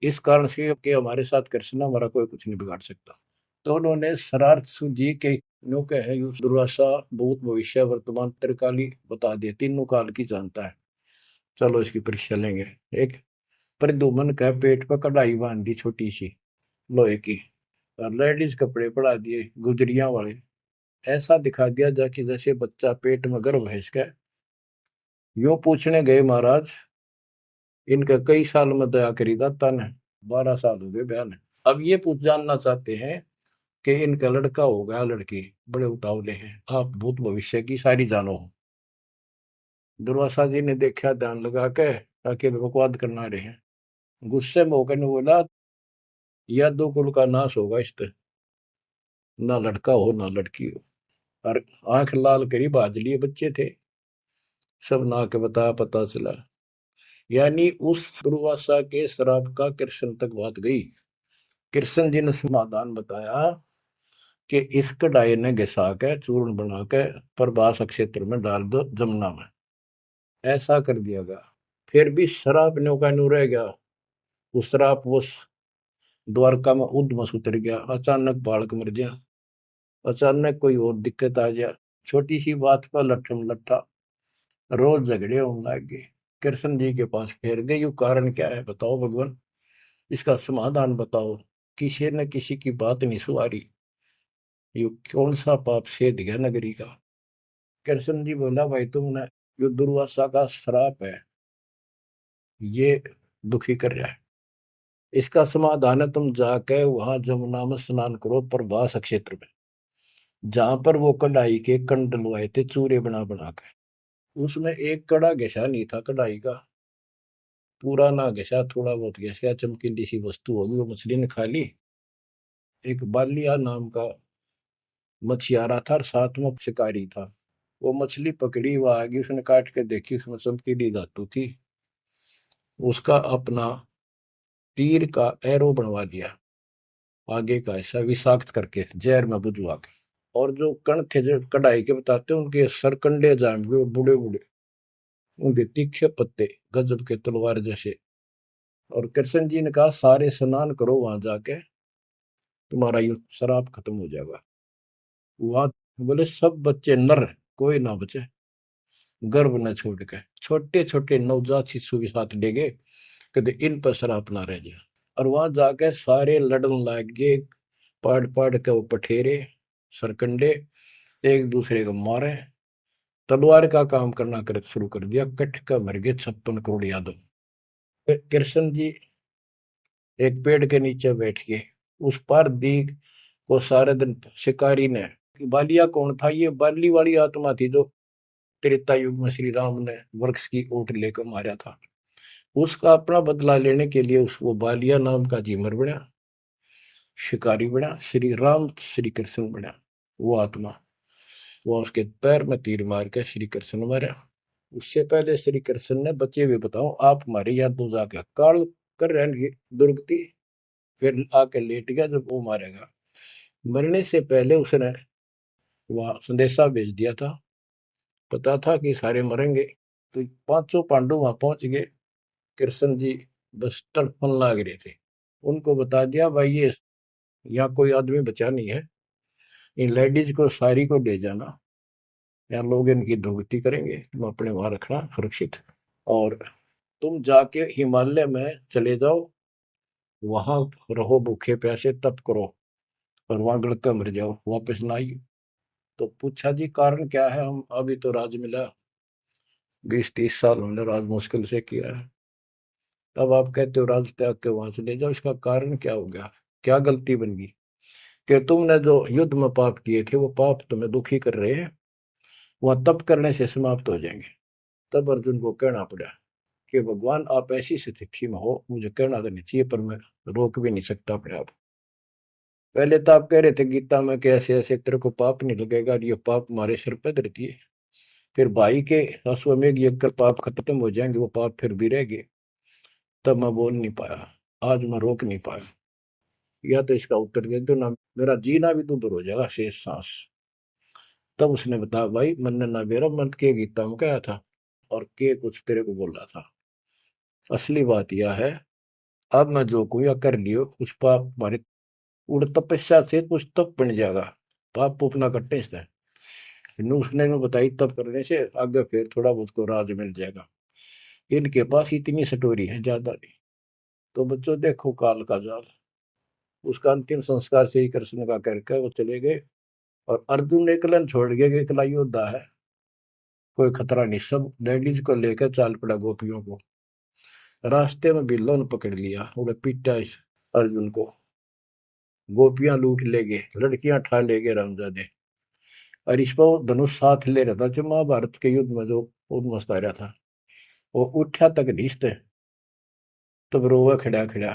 इस कारण से कि हमारे साथ कृष्ण हमारा कोई कुछ नहीं बिगाड़ सकता। तो उन्होंने शरारत सूझी कि नो कहे दुर्वासा भूत भविष्य वर्तमान त्रिकाली बता दिए, तीनों काल की जानता है, चलो इसकी परीक्षा लेंगे। एक प्रद्युम्न का पेट पर कढ़ाई बांध दी छोटी सी लोहे की, और लेडीज कपड़े पड़ा दिए गुजरिया वाले, ऐसा दिखा दिया जाके जैसे बच्चा पेट में गर्भ है इसका। यूं पूछने गए महाराज, इनका कई साल में दया करी दाता ने? 12 साल हो गए बयान। अब ये पूछ जानना चाहते हैं कि इनका लड़का होगा लड़की, बड़े उतावले हैं, आप भूत भविष्य की सारी जानो हो। दुर्वासा जी ने देखा ध्यान लगा के, ताकि बकवाद करना रहे हैं, गुस्से में होकर ने बोला, या दो कुल का नाश होगा इस पे, ना लड़का हो ना लड़की हो। और आंख लाल करी बाज लिए बच्चे थे, सब ना के बता पता चला। यानी उस दुर्वासा के श्राप का कृष्ण तक बात गई। कृष्ण जी ने समाधान बताया कि इस कढ़ाई ने घिसा के चूर्ण बना के प्रभास क्षेत्र में डाल दो जमुना में। ऐसा कर दिया गया। फिर भी शराब न्यो का न्यू रह गया। उस शराब वो द्वारका में उद्मस उतर गया, अचानक बालक मर गया, अचानक कोई और दिक्कत आ गया, छोटी सी बात पर लट्ठम लट्ठा, रोज झगड़े होने लग गए। कृष्ण जी के पास फिर गए, यू कारण क्या है बताओ भगवान, इसका समाधान बताओ। किसी न किसी की बात नहीं सुहारी, यू कौन सा पाप सेध गया नगरी का? कृष्ण जी बोला, भाई तुमने, यो दुर्वासा का श्राप है, ये दुखी कर रहा है, इसका समाधान है तुम जाके वहां जमुना में स्नान करो प्रभास क्षेत्र में, जहां पर वो कढ़ाई के कंड डलवाए थे चूरे बना बना के। उसमें एक कड़ा घिसा नहीं था कढ़ाई का, पूरा ना घिसा, थोड़ा बहुत घिसा, चमकीली सी वस्तु होगी, वो मछली ने खा ली। एक बालिया नाम का मछियारा था और साथ में शिकारी था, वो मछली पकड़ी, वो आगे उसने काट के देखी, उसमें चमकीली धातु थी। उसका अपना तीर का एरो बनवा दिया, आगे का ऐसा विषाक्त करके जहर में बुझवा के। और जो कण थे जो कढ़ाई के बताते हैं, उनके सरकंडे जाम गए, बूढ़े बूढ़े, उनके तीखे पत्ते गजब के तलवार जैसे। और कृष्ण जी ने कहा, सारे स्नान करो वहां जाके, तुम्हारा ये शराब खत्म हो जाएगा। वहां बोले सब बच्चे नर, कोई ना बचे, गर्भ न छोड़ के, छोटे छोटे नवजात शिशु भी साथ ले गए, कदे इन पर शराब ना रह जाए। और वहां जाके सारे लड़न लग गए, पाड़ पाड़ के वो पठेरे सरकंडे एक दूसरे को मारे, तलवार का काम करना कर शुरू कर दिया। कट का मर गए 56 करोड़ यादव। फिर कृष्ण जी एक पेड़ के नीचे बैठ गए, उस पर दीख को सारे दिन शिकारी ने, बालिया कौन था? ये बाली वाली आत्मा थी जो त्रेता युग में श्री राम ने वृक्ष की ओट लेकर मारा था। उसका अपना बदला लेने के लिए उस वो बालिया नाम का जीमर बना, शिकारी बना, श्री राम श्री कृष्ण बना। वो आत्मा, वो उसके पैर में तीर मार के श्री कृष्ण मारा। उससे पहले श्री कृष्ण ने बचे हुए, बताओ आप हमारे यहाँ तो जाके काल कर रहे दुर्गति, फिर आके लेट गया जब वो मारेगा। मरने से पहले उसने वह संदेशा भेज दिया था पता था कि सारे मरेंगे। तो पांचों पांडु वहां पहुंच गए। कृष्ण जी बस तड़पन लाग रहे थे। उनको बता दिया भाई ये यहाँ कोई आदमी बचा नहीं है, इन लेडीज को सारी को ले जाना, यहाँ लोग इनकी दुर्गति करेंगे, तुम अपने वहां रखना सुरक्षित। और तुम जाके हिमालय में चले जाओ, वहां रहो भूखे प्यासे तप करो, और वहां गड़कर मर जाओ, वापस ना आइए। तो पूछा जी कारण क्या है? हम अभी तो राज मिला, 20-30 साल हमने राज मुश्किल से किया है, अब आप कहते हो राज त्याग के वहां चले जाओ, इसका कारण क्या हो गया? क्या गलती बन गई कि तुमने जो युद्ध में पाप किए थे वो पाप तुम्हें दुखी कर रहे हैं, वहां तप करने से समाप्त हो जाएंगे। तब अर्जुन को कहना पड़ा कि भगवान आप ऐसी स्थिति में हो, मुझे कहना तो नहीं चाहिए पर मैं रोक भी नहीं सकता अपने आप। पहले तो आप कह रहे थे गीता में कि ऐसे ऐसे तेरे को पाप नहीं लगेगा, और ये पाप हमारे सिर पर धरती है। फिर भाई के अश्वमेध यज्ञ कर पाप खत्म हो जाएंगे, वो पाप फिर भी रह गए। तब मैं बोल नहीं पाया, आज मैं रोक नहीं पाया। या तो इसका उत्तर दे दो ना, मेरा जीना भी दूभर हो जाएगा शेष सांस। तब उसने बताया भाई मैंने ना मेरा मन के गीता में कहा था, और के कुछ तेरे को बोल रहा था। असली बात यह है, अब मैं जो कुछ कर लियो कुछ पाप हमारे उड़ तपस्या से कुछ तप बन जाएगा, पाप पुप ना कटने से। उसने में बताई तप करने से आगे फिर थोड़ा बहुत को राज मिल जाएगा। इनके पास इतनी स्टोरी है, ज्यादा नहीं। तो बच्चों देखो काल का जाल। उसका अंतिम संस्कार श्री कृष्ण का करके वो चले गए, और अर्जुन ने एकलन छोड़ गया कि एकला योद्धा है, कोई खतरा नहीं। सब लेडीज को लेकर चाल पड़ा गोपियों को। रास्ते में बिल्लो ने पकड़ लिया, उन्हें पीटा इस अर्जुन को। गोपियां लूट ले गए, लड़कियां ठा ले गए रामजादे। और इस पर धनुष साथ ले रहा था जो महाभारत के युद्ध में जो उद्मस्त आ रहा था, वो उठा तक नीचते। तब रोवा खड़ा खड़ा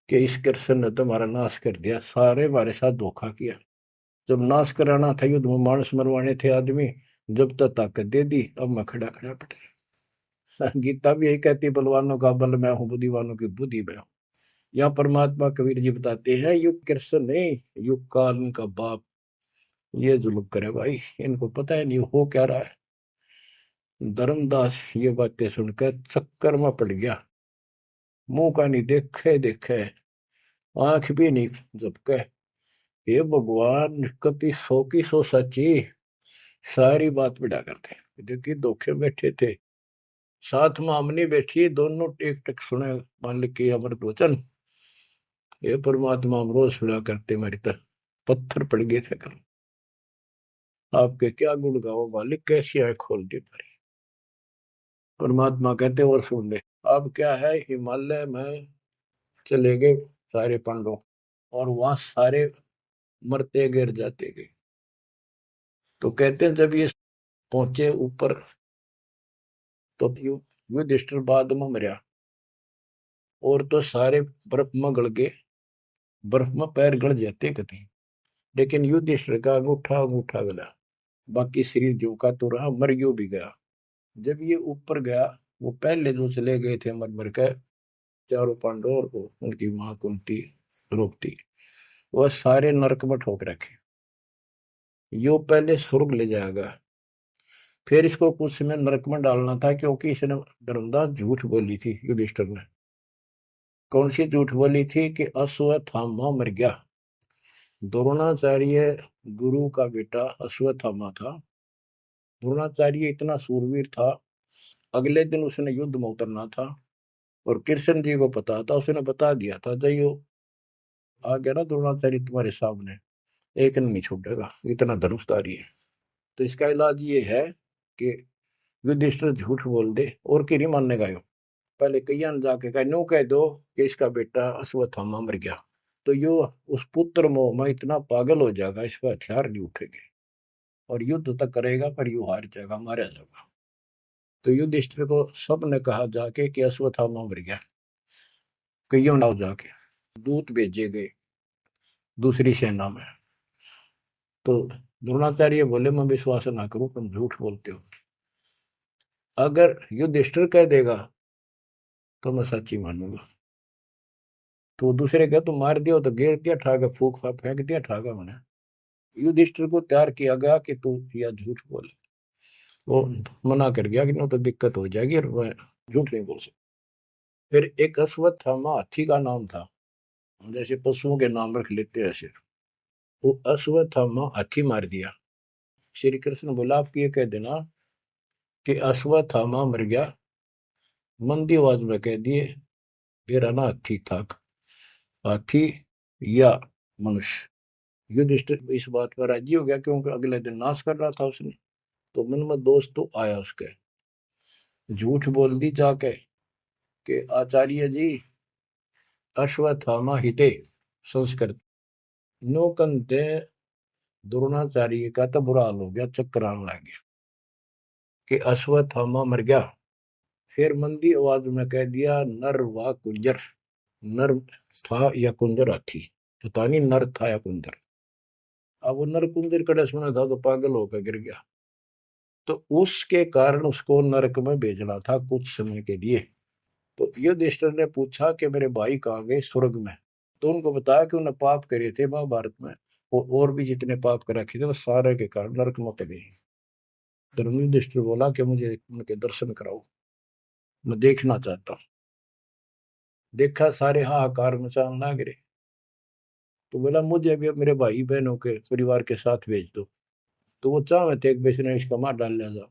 कि इस कृष्ण ने तुम्हारा नाश कर दिया, सारे हमारे साथ धोखा किया। जब नाश कराना था युद्ध में, मानस मरवाने थे आदमी, जब तक ताकत दे दी, अब मैं खड़ा खड़ा पड़ा। गीता भी यही कहती है, बलवानों का बल मैं हूँ, बुद्धिवानों की बुद्धि मैं हूँ। यहाँ परमात्मा कबीर जी बताते हैं युग कृष्ण नहीं, युग काल उनका बाप ये जुल्म करे भाई, इनको पता है नहीं हो क्या रहा है। धर्मदास ये बातें सुनकर चक्कर में पड़ गया, मुंह का नहीं देखे देखे, आंख भी नहीं झपके। ये भगवान कति सौ की सौ सच्ची, सारी बात बिड़ा करते। देखिए धोखे बैठे थे, साथ में हमने बैठी, दोनों टेक टेक सुने मालिक के अमृत वचन। ये परमात्मा हम रोज सुना करते, मेरी तरह पत्थर पड़ गए थे कल। आपके क्या गुण गाओ मालिक, कैसी आंख खोल दी परी। परमात्मा कहते और सुन ले। अब क्या है, हिमालय में चले गए सारे पांडव, और वहां सारे मरते गिर जाते गए। तो कहते हैं जब ये पहुंचे ऊपर, तो युधिष्ठिर बाद में मरा, और तो सारे बर्फ में गड़ गए, बर्फ में पैर गड़ जाते कति। लेकिन युधिष्ठिर का अंगूठा अंगूठा गला, बाकी शरीर जो का तो रहा, मर गयो भी गया। जब ये ऊपर गया, वो पहले जो चले गए थे मर मर के, चारों पांडव और वो उनकी मां कुंती द्रौपदी, वह सारे नरक में ठोक रखे। यो पहले स्वर्ग ले जाएगा, फिर इसको कुछ समय नरक में डालना था, क्योंकि इसने धर्मदास झूठ बोली थी युधिष्ठिर ने। कौन सी झूठ बोली थी? कि अश्वत्थामा मर गया। द्रोणाचार्य गुरु का बेटा अश्वत्थामा था। द्रोणाचार्य इतना सूरवीर था, अगले दिन उसने युद्ध में उतरना था, और कृष्ण जी को पता था, उसने बता दिया था जयो आ गया ना द्रोणाचार्य तुम्हारे सामने, एक नहीं छूटेगा, इतना धनुषधारी है। तो इसका इलाज ये है कि युधिष्ठिर झूठ बोल दे, और की नहीं मानने का। पहले कईयां ने जाके कहा नो कह दो कि इसका बेटा अश्वत्थामा मर गया, तो यो उस पुत्र मोह में इतना पागल हो जाएगा, इस पर हथियार नहीं उठेंगे, और युद्ध तक करेगा पर यू हार जाएगा, मारा जाएगा। तो युधिष्ठिर को सब ने कहा जाके कि अश्वत्थामा मर गया। कईयों ने जाके दूत भेजे गए दूसरी सेना में। तो द्रोणाचार्य बोले मैं विश्वास ना करूं, तुम झूठ बोलते हो। अगर युधिष्ठिर कह देगा तो मैं सच्ची मानूंगा। तो दूसरे कह तुम मार दियो, तो गिर दिया ठागा, फूक फेंक दिया ठागा मैंने। युधिष्ठिर को तैयार किया गया कि तू यह झूठ बोल। वो मना कर गया कि ना तो दिक्कत हो जाएगी और मैं झूठ नहीं बोल सकता। फिर एक अश्वत्थामा हाथी का नाम था, जैसे पशुओं के नाम रख लेते हैं ऐसे। वो अश्वत्थामा हाथी मार दिया। श्री कृष्ण बोला आप ये कह देना कि अश्वत्थामा मर गया, मंदी आवाज में कह दिए मेरा ना हाथी था, हाथी या मनुष्य। युधिष्ठिर इस बात पर राजी हो गया क्योंकि अगले दिन नाश कर रहा था उसने। तो मन में दोस्त तो आया उसके, झूठ बोल दी जाके कि आचार्य जी अश्वत्थामा हिते संस्कृत नौकंते द्रोणाचार्य का तो बुरा हाल हो गया, चक्कर आने लग गया कि अश्वत्थामा मर गया। फिर मंदी आवाज में कह दिया नर व कुंजर, नर था या कुंजर हाथी, पता नहीं नर था या कुंजर। अब वो नर कुंजर कड़े सुना था तो पागल होकर गिर गया। तो उसके कारण उसको नरक में भेजना था कुछ समय के लिए। तो युधिष्ठिर ने पूछा कि मेरे भाई कहाँ गए, स्वर्ग में। तो उनको बताया कि उन्होंने पाप करे थे महाभारत में, और भी जितने पाप कर रखे थे वो सारे के कारण नरक में पड़े। धर्म युधिष्ठिर बोला कि मुझे उनके दर्शन कराओ, मैं देखना चाहता हूँ। देखा सारे हाहाकार मचाने लग रहे। तो बोला मुझे भी मेरे भाई बहनों के परिवार के साथ भेज दो। तो वो चाहे थे एक बेचने इसका मार डाल लिया जा।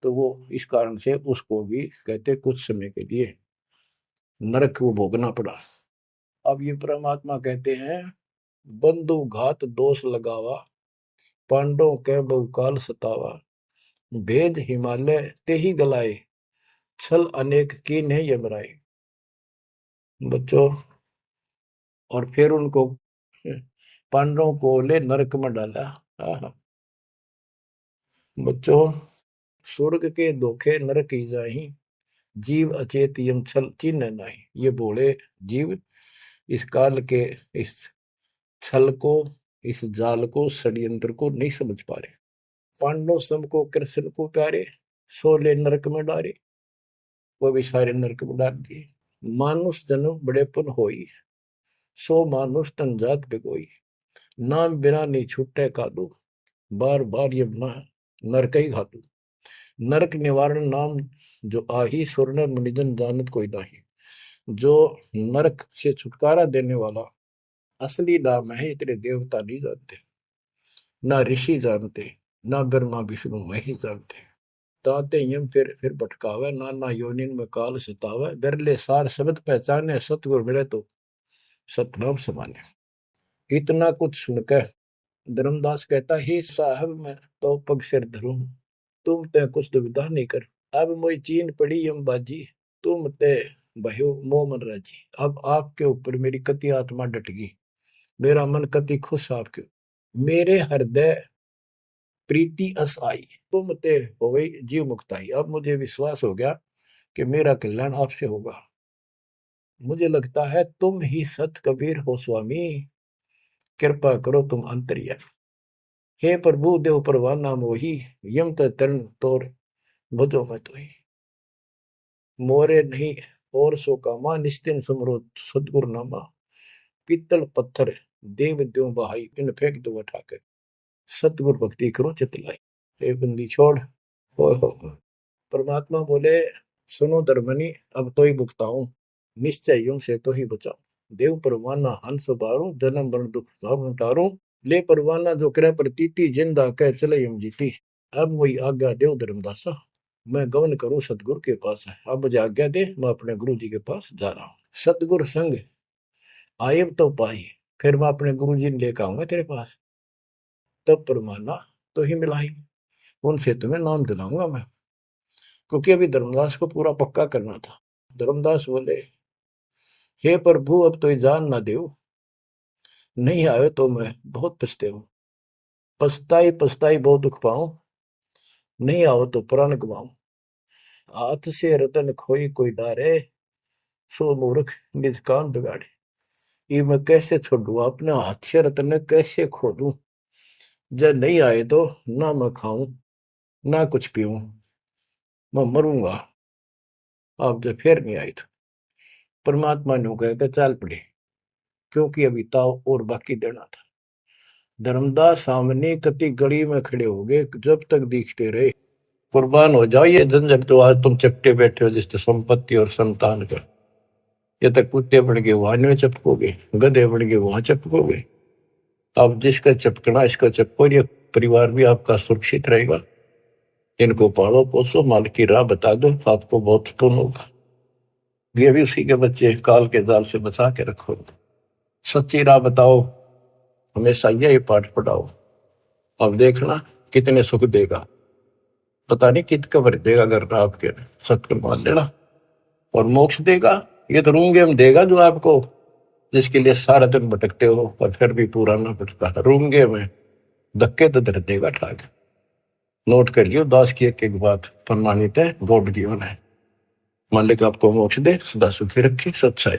तो वो इस कारण से उसको भी कहते कुछ समय के लिए नरक को भोगना पड़ा। अब ये परमात्मा कहते हैं बंधु घात दोष लगावा, पांडवों के बहुकाल सतावा, भेद हिमालय ते ही गलाए, छल अनेक की नहीं यमराए। बच्चों, और फिर उनको पांडवों को ले नरक में डाला। बच्चों, स्वर्ग के धोखे नरक ही जाही, जीव अचेत यम छल चिन्ह नहीं। ये बोले जीव इस काल के इस छल को, इस जाल को, षड्यंत्र को नहीं समझ पा रहे। पांडव सम को कृष्ण को प्यारे, सोले नरक में डारे, वो भी सारे नरक में डाल दिए। मानुष जन्म बड़े पुन होई, सो मानुष तन जात बिगोई, नाम बिना नहीं छूटे कादू, बार बार ये नरक ही घातू। नरक निवारण नाम जो आही, सुरनर मुनिजन जानत कोई नाही। जो नरक से छुटकारा देने वाला असली नाम है, इतने देवता नहीं जानते, ना ऋषि जानते, ना ब्रह्मा विष्णु महेश जानते। ताते यम फिर भटकावे, नाना योनिन में काल सतावे, बिरले सार शब्द पहचाने, सतगुर मिले तो सतनाम समाने। इतना कुछ सुनकर धर्मदास कहता ही साहब मैं तो पग सिर धरूं, तुम ते कुछ दुविधा नहीं कर। अब मोई चीन पड़ी यम बाजी, तुम ते भयो मोह मन राजी। अब आपके ऊपर मेरी कति आत्मा डट गई, मेरा मन कति खुश आपके। मेरे हृदय प्रीति अस आई, तुम ते हो गई जीव मुक्ताई। अब मुझे विश्वास हो गया कि मेरा कल्याण आपसे होगा। मुझे लगता है तुम ही सत कबीर हो स्वामी, कृपा करो तुम अंतर्यामी। हे प्रभु देव परवाना मोही, यम तरण तोर भजो मैं तो ही। मोरे नहीं और सो कामा, निस्तिन सुमरो सदगुरु नामा। पीतल पत्थर देव द्यो बहाई, इन फेंक दो उठाकर, सतगुरु भक्ति करो चितलाई। हे बंदी छोड़, हो। परमात्मा बोले सुनो धर्मनी, अब तो ही भुगताऊं, निश्चय यूं से तो ही बचाऊं। देव परवाना हंस बारू, जन्म मरण दुख सब टारू। ले परवाना जो करे प्रतीति, जिंदा कह चले यम जीती। अब वही आज्ञा देव धर्मदासा, मैं गमन करूं सतगुरु के पास है। अब मुझे आज्ञा दे, मैं अपने गुरु जी के पास जा रहा हूँ। सतगुरु संग आये तो पाई, फिर मैं अपने गुरु जी ने लेकर आऊंगा तेरे पास। तब परमाना तो ही मिलाई, उनसे तुम्हें नाम दिलाऊंगा मैं। क्योंकि अभी धर्मदास को पूरा पक्का करना था। धर्मदास बोले हे प्रभु अब तो जान ना दो, नहीं आए तो मैं बहुत पछताऊं, पछताई पछताई बहुत दुख पाऊं, नहीं आओ तो प्राण गवाऊं। हाथ से रतन खोई कोई डारे, सो मूर्ख निज कान बिगाड़े। ये मैं कैसे छोड़ू, अपने हाथ से रतन कैसे खो दूं। जब नहीं आए तो ना मैं खाऊं ना कुछ पीऊं, मैं मरूंगा। आप जब फिर नहीं आए तो परमात्मा ने कहा चाल पड़े, क्योंकि अभी ताव और बाकी देना था। धर्मदास सामने कति गली में खड़े हो गए, जब तक दिखते रहे कुर्बान हो जाओ ये झंझट जो आज तुम चपटे बैठे हो जिससे संपत्ति और संतान का। ये तक कुत्ते बन के वहां नहीं चपकोगे, गधे बन के वहां चपकोगे। अब जिसका चपकना इसका चपको, ये परिवार भी आपका सुरक्षित रहेगा। इनको पालो पोसो, माल की राह बता दो, आपको बहुत पुण्य होगा। ये भी उसी के बच्चे, काल के जाल से बचा के रखो। सच्ची राह बताओ, हमेशा यही पाठ पढ़ाओ। अब देखना कितने सुख देगा, पता नहीं कित कबर देगा। अगर आपके सत्य मान लेना, और मोक्ष देगा। ये तो रूंगे में देगा जो आपको, जिसके लिए सारा दिन भटकते हो पर फिर भी पूरा ना भटकता। रूंगे में धक्के तो दर देगा ठाक। नोट कर लियो, दास की एक बात प्रमाणित है, गॉड गिवन है। मालिक आपको मोक्ष दे, सदा सुखी रखे, सच्चाई।